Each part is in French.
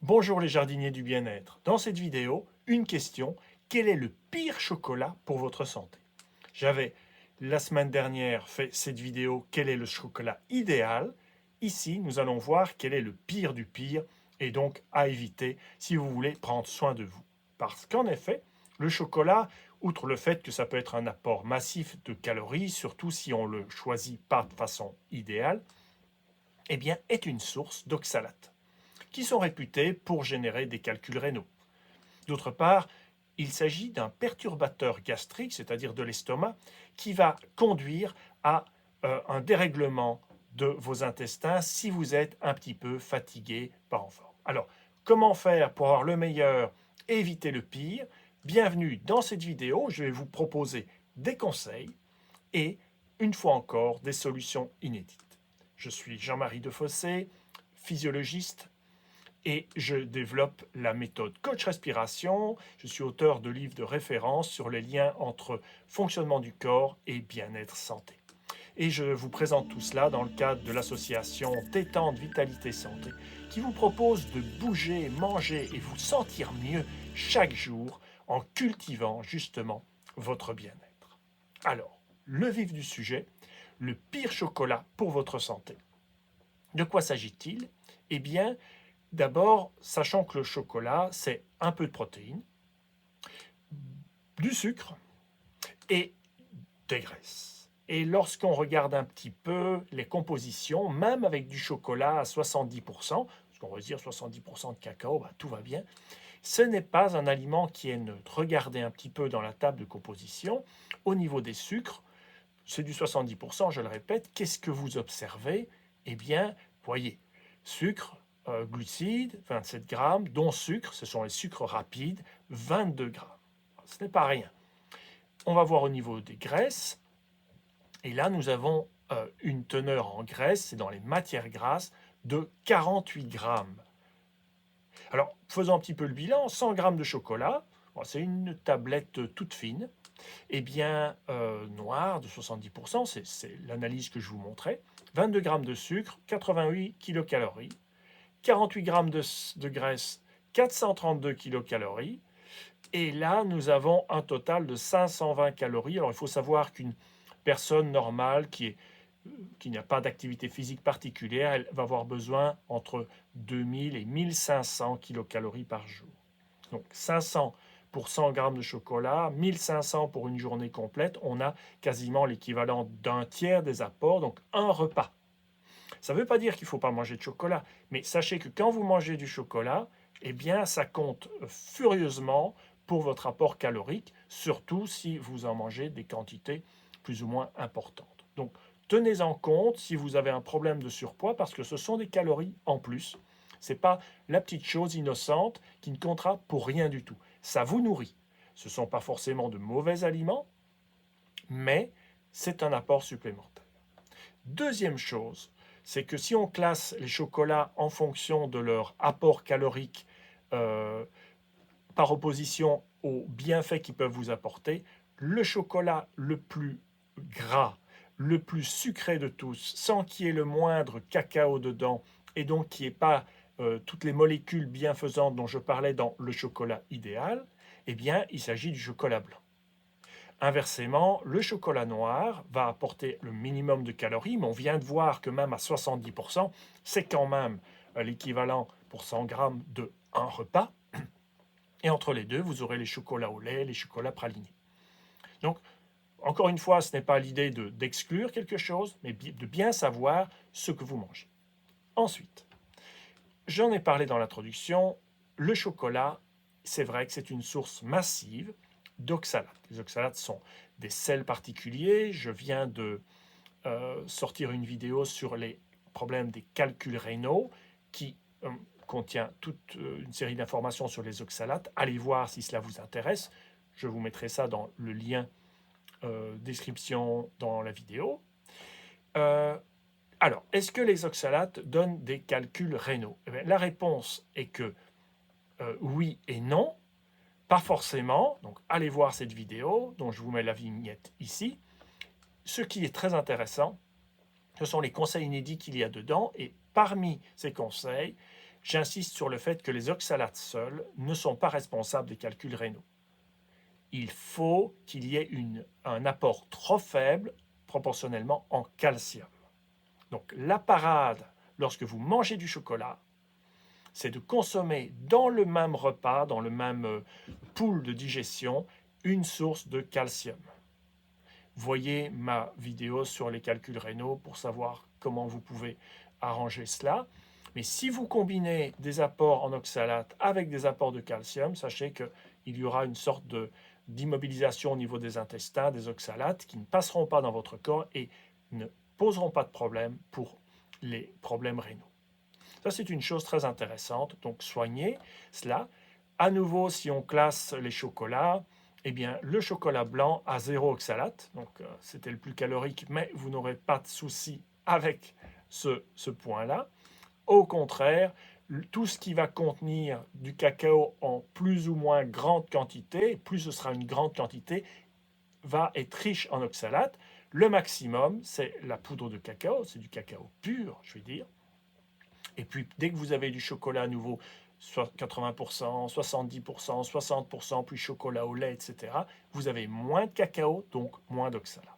Bonjour les jardiniers du bien-être. Dans cette vidéo, une question, quel est le pire chocolat pour votre santé? J'avais la semaine dernière fait cette vidéo, quel est le chocolat idéal? Ici, nous allons voir quel est le pire du pire et donc à éviter si vous voulez prendre soin de vous. Parce qu'en effet, le chocolat, outre le fait que ça peut être un apport massif de calories, surtout si on le choisit pas de façon idéale, eh bien, est une source d'oxalates qui sont réputés pour générer des calculs rénaux. D'autre part, il s'agit d'un perturbateur gastrique, c'est-à-dire de l'estomac, qui va conduire à un dérèglement de vos intestins si vous êtes un petit peu fatigué, pas en forme. Alors, comment faire pour avoir le meilleur et éviter le pire? Bienvenue dans cette vidéo, je vais vous proposer des conseils et, une fois encore, des solutions inédites. Je suis Jean-Marie Defossé, physiologiste, et je développe la méthode Coach Respiration. Je suis auteur de livres de référence sur les liens entre fonctionnement du corps et bien-être santé. Et je vous présente tout cela dans le cadre de l'association Détente Vitalité Santé qui vous propose de bouger, manger et vous sentir mieux chaque jour en cultivant justement votre bien-être. Alors, le vif du sujet, le pire chocolat pour votre santé. De quoi s'agit-il? Eh bien, d'abord, sachant que le chocolat, c'est un peu de protéines, du sucre et des graisses. Et lorsqu'on regarde un petit peu les compositions, même avec du chocolat à 70%, parce qu'on va dire 70% de cacao, bah, tout va bien, ce n'est pas un aliment qui est neutre. Regardez un petit peu dans la table de composition, au niveau des sucres, c'est du 70%, je le répète. Qu'est-ce que vous observez? Eh bien, voyez, sucre, glucides, 27 grammes, dont sucre, ce sont les sucres rapides, 22 grammes. Ce n'est pas rien. On va voir au niveau des graisses, et là nous avons une teneur en graisse, c'est dans les matières grasses, de 48 grammes. Alors, faisons un petit peu le bilan, 100 grammes de chocolat, bon, c'est une tablette toute fine, eh bien, noir de 70%, c'est l'analyse que je vous montrais, 22 grammes de sucre, 88 kilocalories, 48 grammes de graisse, 432 kilocalories, et là, nous avons un total de 520 calories. Alors, il faut savoir qu'une personne normale qui n'a pas d'activité physique particulière, elle va avoir besoin entre 2000 et 1500 kilocalories par jour. Donc 500 pour 100 grammes de chocolat, 1500 pour une journée complète, on a quasiment l'équivalent d'un tiers des apports, donc un repas. Ça ne veut pas dire qu'il ne faut pas manger de chocolat, mais sachez que quand vous mangez du chocolat, eh bien ça compte furieusement pour votre apport calorique, surtout si vous en mangez des quantités plus ou moins importantes. Donc tenez-en compte si vous avez un problème de surpoids parce que ce sont des calories en plus. Ce n'est pas la petite chose innocente qui ne comptera pour rien du tout. Ça vous nourrit. Ce ne sont pas forcément de mauvais aliments, mais c'est un apport supplémentaire. Deuxième chose, c'est que si on classe les chocolats en fonction de leur apport calorique euh, par opposition aux bienfaits qu'ils peuvent vous apporter, le chocolat le plus gras, le plus sucré de tous, sans qu'il y ait le moindre cacao dedans, et donc qui n'y ait pas toutes les molécules bienfaisantes dont je parlais dans le chocolat idéal, eh bien, il s'agit du chocolat blanc. Inversement, le chocolat noir va apporter le minimum de calories, mais on vient de voir que même à 70%, c'est quand même l'équivalent pour 100 grammes de un repas. Et entre les deux, vous aurez les chocolats au lait, les chocolats pralinés. Donc, encore une fois, ce n'est pas l'idée d'exclure quelque chose, mais de bien savoir ce que vous mangez. Ensuite, j'en ai parlé dans l'introduction, le chocolat, c'est vrai que c'est une source massive d'oxalates. Les oxalates sont des sels particuliers. Je viens de sortir une vidéo sur les problèmes des calculs rénaux qui contient toute une série d'informations sur les oxalates. Allez voir si cela vous intéresse. Je vous mettrai ça dans le lien description dans la vidéo. Euh, alors, est-ce que les oxalates donnent des calculs rénaux? Eh bien, la réponse est que oui et non, pas forcément. Donc, allez voir cette vidéo dont je vous mets la vignette ici. Ce qui est très intéressant, ce sont les conseils inédits qu'il y a dedans. Et parmi ces conseils, j'insiste sur le fait que les oxalates seuls ne sont pas responsables des calculs rénaux. Il faut qu'il y ait un apport trop faible proportionnellement en calcium. Donc la parade, lorsque vous mangez du chocolat, c'est de consommer dans le même repas, dans le même pool de digestion, une source de calcium. Voyez ma vidéo sur les calculs rénaux pour savoir comment vous pouvez arranger cela. Mais si vous combinez des apports en oxalate avec des apports de calcium, sachez qu'il y aura une sorte d'immobilisation au niveau des intestins, des oxalates, qui ne passeront pas dans votre corps et ne poseront pas de problème pour les problèmes rénaux. Ça, c'est une chose très intéressante. Donc, soignez cela. À nouveau, si on classe les chocolats, eh bien, le chocolat blanc a 0 oxalate. Donc, c'était le plus calorique, mais vous n'aurez pas de souci avec ce point-là. Au contraire, tout ce qui va contenir du cacao en plus ou moins grande quantité, plus ce sera une grande quantité, va être riche en oxalate. Le maximum, c'est la poudre de cacao, c'est du cacao pur, je vais dire. Et puis, dès que vous avez du chocolat à nouveau, soit 80%, 70%, 60%, puis chocolat au lait, etc., vous avez moins de cacao, donc moins d'oxalate.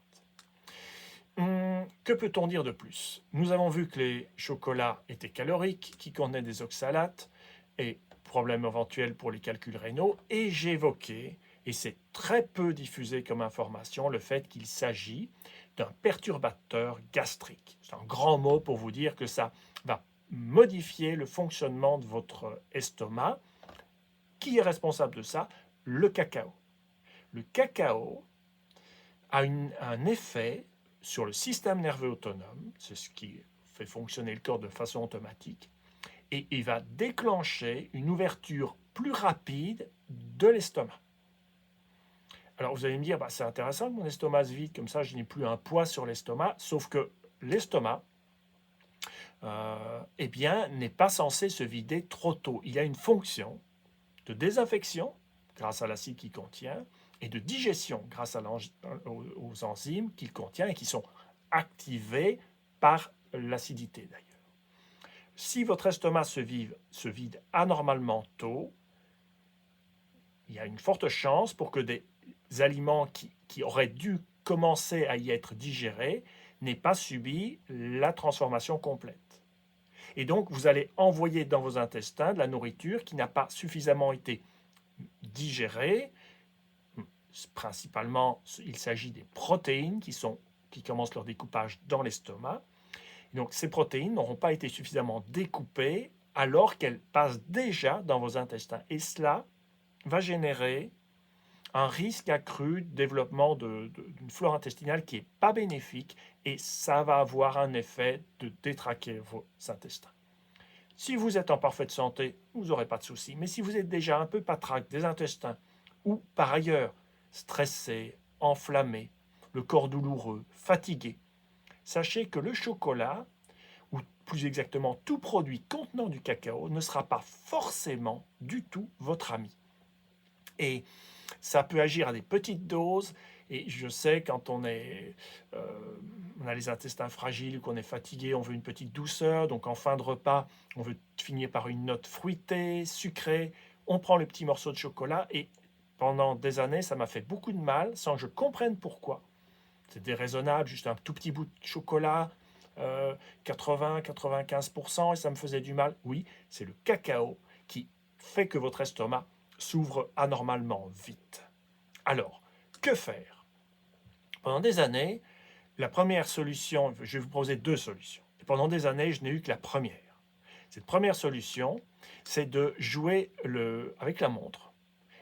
Que peut-on dire de plus? Nous avons vu que les chocolats étaient caloriques, qui contenaient des oxalates, et problème éventuel pour les calculs rénaux, et j'ai évoqué, et c'est très peu diffusé comme information, le fait qu'il s'agit d'un perturbateur gastrique. C'est un grand mot pour vous dire que ça va modifier le fonctionnement de votre estomac. Qui est responsable de ça? Le cacao. Le cacao a un effet sur le système nerveux autonome, c'est ce qui fait fonctionner le corps de façon automatique, et il va déclencher une ouverture plus rapide de l'estomac. Alors vous allez me dire, c'est intéressant que mon estomac se vide, comme ça je n'ai plus un poids sur l'estomac, sauf que l'estomac, eh bien, n'est pas censé se vider trop tôt. Il a une fonction de désinfection, grâce à l'acide qu'il contient, et de digestion, grâce aux enzymes qu'il contient et qui sont activées par l'acidité d'ailleurs. Si votre estomac se vide anormalement tôt, il y a une forte chance pour que des aliments qui auraient dû commencer à y être digérés n'aient pas subi la transformation complète. Et donc, vous allez envoyer dans vos intestins de la nourriture qui n'a pas suffisamment été digérée. Principalement, il s'agit des protéines qui commencent leur découpage dans l'estomac. Donc, ces protéines n'auront pas été suffisamment découpées alors qu'elles passent déjà dans vos intestins. Et cela va générer un risque accru de développement d'une flore intestinale qui n'est pas bénéfique et ça va avoir un effet de détraquer vos intestins. Si vous êtes en parfaite santé, vous n'aurez pas de souci. Mais si vous êtes déjà un peu patraque des intestins ou par ailleurs stressé, enflammé, le corps douloureux, fatigué, sachez que le chocolat, ou plus exactement tout produit contenant du cacao, ne sera pas forcément du tout votre ami. Et ça peut agir à des petites doses. Et je sais, quand on a les intestins fragiles ou qu'on est fatigué, on veut une petite douceur. Donc en fin de repas, on veut finir par une note fruitée, sucrée. On prend le petit morceau de chocolat et pendant des années, ça m'a fait beaucoup de mal sans que je comprenne pourquoi. C'est déraisonnable, juste un tout petit bout de chocolat, 80-95%, et ça me faisait du mal. Oui, c'est le cacao qui fait que votre estomac s'ouvre anormalement vite. Alors, que faire? Pendant des années, la première solution, je vais vous proposer deux solutions. Et pendant des années, je n'ai eu que la première. Cette première solution, c'est de jouer avec la montre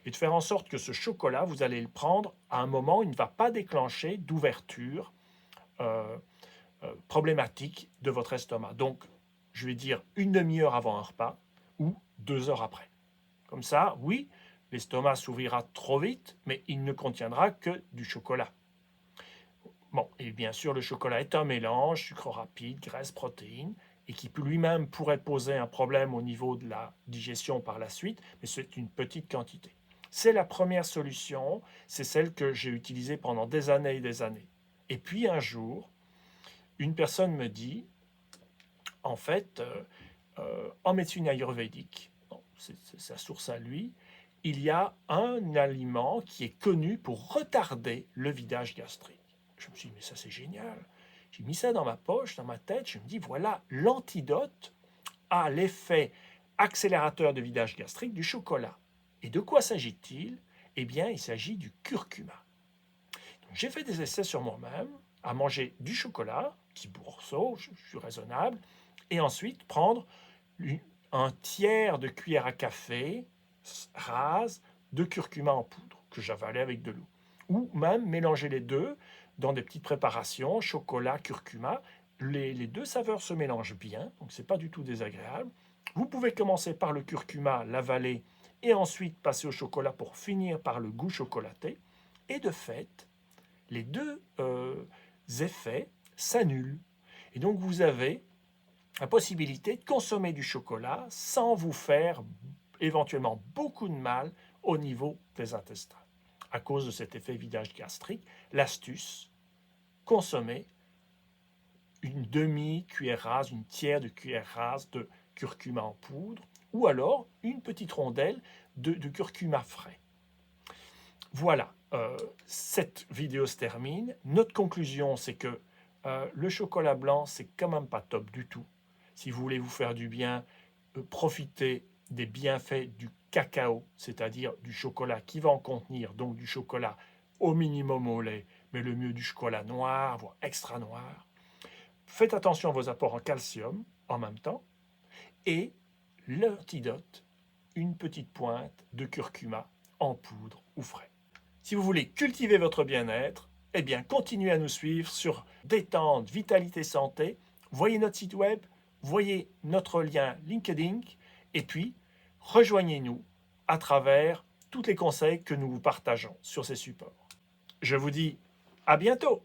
et de faire en sorte que ce chocolat, vous allez le prendre à un moment où il ne va pas déclencher d'ouverture problématique de votre estomac. Donc, je vais dire une demi-heure avant un repas ou 2 heures après. Comme ça, oui, l'estomac s'ouvrira trop vite, mais il ne contiendra que du chocolat. Bon, et bien sûr, le chocolat est un mélange, sucre rapide, graisse, protéines, et qui lui-même pourrait poser un problème au niveau de la digestion par la suite, mais c'est une petite quantité. C'est la première solution, c'est celle que j'ai utilisée pendant des années et des années. Et puis un jour, une personne me dit, en fait, en médecine ayurvédique, c'est sa source à lui, il y a un aliment qui est connu pour retarder le vidage gastrique. Je me suis dit, mais ça c'est génial. J'ai mis ça dans ma poche, dans ma tête, je me dis, voilà l'antidote à l'effet accélérateur de vidage gastrique du chocolat. Et de quoi s'agit-il? Eh bien, il s'agit du curcuma. J'ai fait des essais sur moi-même, à manger du chocolat, petit morceau, je suis raisonnable, et ensuite prendre un tiers de cuillère à café rase de curcuma en poudre, que j'avalais avec de l'eau. Ou même mélanger les deux dans des petites préparations, chocolat, curcuma. Les deux saveurs se mélangent bien, donc c'est pas du tout désagréable. Vous pouvez commencer par le curcuma, l'avaler, et ensuite passer au chocolat pour finir par le goût chocolaté. Et de fait, les deux effets s'annulent. Et donc vous avez la possibilité de consommer du chocolat sans vous faire éventuellement beaucoup de mal au niveau des intestins. À cause de cet effet vidage gastrique, l'astuce, consommer une demi-cuillère rase, une tiers de cuillère rase de curcuma en poudre, ou alors une petite rondelle de curcuma frais. Voilà, cette vidéo se termine. Notre conclusion, c'est que le chocolat blanc, c'est quand même pas top du tout. Si vous voulez vous faire du bien, profitez des bienfaits du cacao, c'est-à-dire du chocolat qui va en contenir, donc du chocolat au minimum au lait, mais le mieux du chocolat noir, voire extra noir. Faites attention à vos apports en calcium en même temps. Et l'antidote, une petite pointe de curcuma en poudre ou frais. Si vous voulez cultiver votre bien-être, eh bien, continuez à nous suivre sur Détente, Vitalité, Santé. Voyez notre site web, voyez notre lien LinkedIn, et puis rejoignez-nous à travers tous les conseils que nous vous partageons sur ces supports. Je vous dis à bientôt!